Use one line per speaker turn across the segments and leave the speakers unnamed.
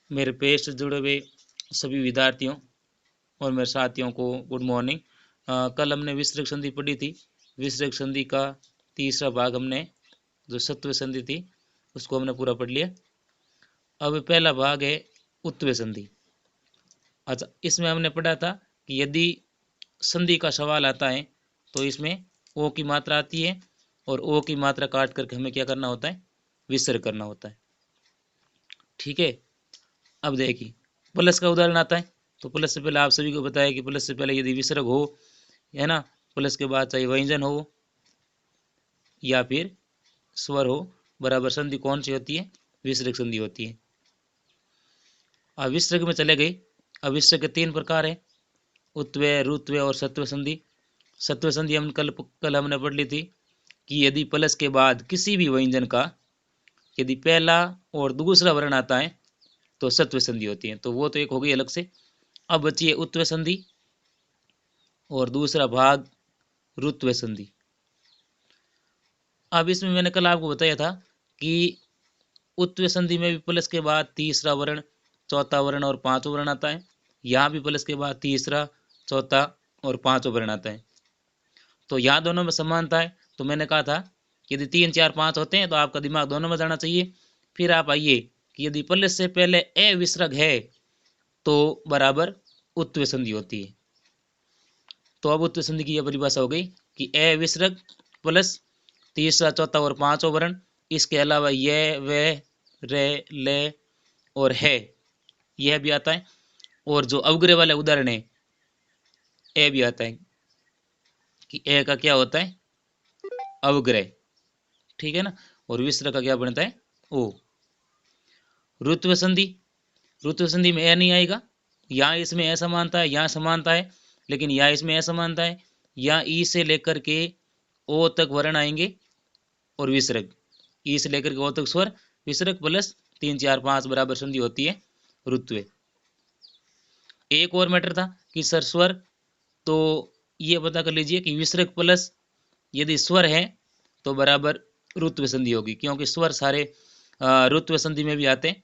मेरे पेज से जुड़े हुए सभी विद्यार्थियों और मेरे साथियों को गुड मॉर्निंग। कल हमने विसर्ग संधि पढ़ी थी। विसर्ग संधि का तीसरा भाग हमने जो सत्व संधि थी उसको हमने पूरा पढ़ लिया। अब पहला भाग है उत्व संधि। अच्छा, इसमें हमने पढ़ा था कि यदि संधि का सवाल आता है तो इसमें ओ की मात्रा आती है और ओ की मात्रा काट करके हमें क्या करना होता है, विसर्ग करना होता है। ठीक है, अब देखिए प्लस का उदाहरण आता है तो प्लस से पहले आप सभी को बताया कि प्लस से पहले यदि विसर्ग हो, है ना, प्लस के बाद चाहे व्यंजन हो या फिर स्वर हो, बराबर संधि कौन सी होती है, विसर्ग संधि होती है। अब विसर्ग में चले गए। अब विसर्ग के तीन प्रकार है, उत्व्य, रुत्व्य और सत्व संधि। सत्व संधि हम कल हमने पढ़ ली थी कि यदि प्लस के बाद किसी भी व्यंजन का यदि पहला और दूसरा वर्ण आता है तो सत्व संधि होती है। तो वो तो एक हो गई अलग से। अब बची है उत्व संधि और दूसरा भाग रुत्व संधि। अब इसमें मैंने कल आपको बताया था कि उत्व संधि में भी प्लस के बाद तीसरा वर्ण, चौथा वर्ण और पांचवा वर्ण आता है। यहाँ भी प्लस के बाद तीसरा, चौथा और पांचवा वर्ण आता है। तो यहाँ दोनों में समानता है। तो मैंने कहा था कि यदि 3, 4, 5 होते हैं तो आपका दिमाग दोनों में जाना चाहिए। फिर आप आइए कि यदि प्लस से पहले ए विसर्ग है तो बराबर उत्व संधि होती है। तो अब उत्व संधि की यह परिभाषा हो गई कि ए विसर्ग प्लस तीसरा, चौथा और पांचवा वर्ण, इसके अलावा ये, वे, रे, ले और है, यह भी आता है। और जो अवग्रह वाले उदाहरण है ए भी आता है कि ए का क्या होता है, अवग्रह। ठीक है ना। और विसर्ग का क्या बनता है, ओ। रुत्व संधि, रुत्व संधि में ए नहीं आएगा। यहाँ इसमें असमानता है, यहाँ समानता है, लेकिन यहाँ इसमें असमानता है। यहाँ ई से लेकर के ओ तक वर्ण आएंगे और विसर्ग, ई से लेकर के ओ तक स्वर, विसर्ग प्लस 3, 4, 5 बराबर संधि होती है रुत्व। एक और मैटर था कि सर स्वर, तो ये पता कर लीजिए कि विसर्ग प्लस यदि स्वर है तो बराबर रुत्व संधि होगी, क्योंकि स्वर सारे रुत्व संधि में भी आते हैं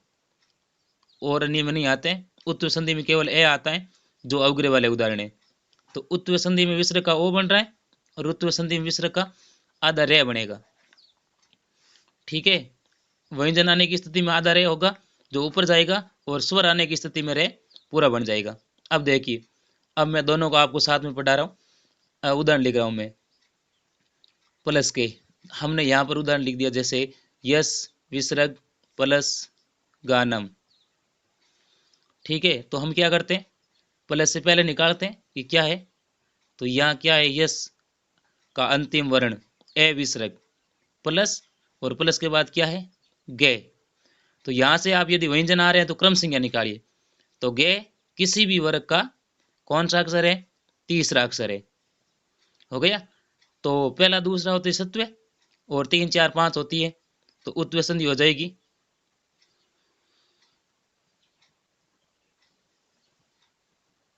और अन्य में नहीं आते हैं। उत्व संधि में केवल ए आता है जो अवग्रह वाले उदाहरण है। तो उत्व संधि में विसर्ग का ओ बन रहा है और रुत्व संधि में विसर्ग का आधा रे बनेगा। ठीक है, व्यंजन आने की स्थिति में आधा रे होगा जो ऊपर जाएगा और स्वर आने की स्थिति में रे पूरा बन जाएगा। अब देखिए, अब मैं दोनों को आपको साथ में पढ़ा रहा हूँ, उदाहरण लिख रहा हूँ मैं प्लस के। हमने यहाँ पर उदाहरण लिख दिया जैसे यस विसर्ग प्लस गानम। ठीक है, तो हम क्या करते हैं, प्लस से पहले निकालते हैं कि क्या है। तो यहाँ क्या है, यस का अंतिम वर्ण ए विसर्ग प्लस, और प्लस के बाद क्या है, गे। तो यहाँ से आप यदि व्यंजन आ रहे हैं तो क्रम संज्ञा निकालिए। तो गे किसी भी वर्ग का कौन सा अक्षर है, तीसरा अक्षर है। हो गया। तो पहला, दूसरा होती है सत्व और 3, 4, 5 होती है, तो उत्व संधि हो जाएगी।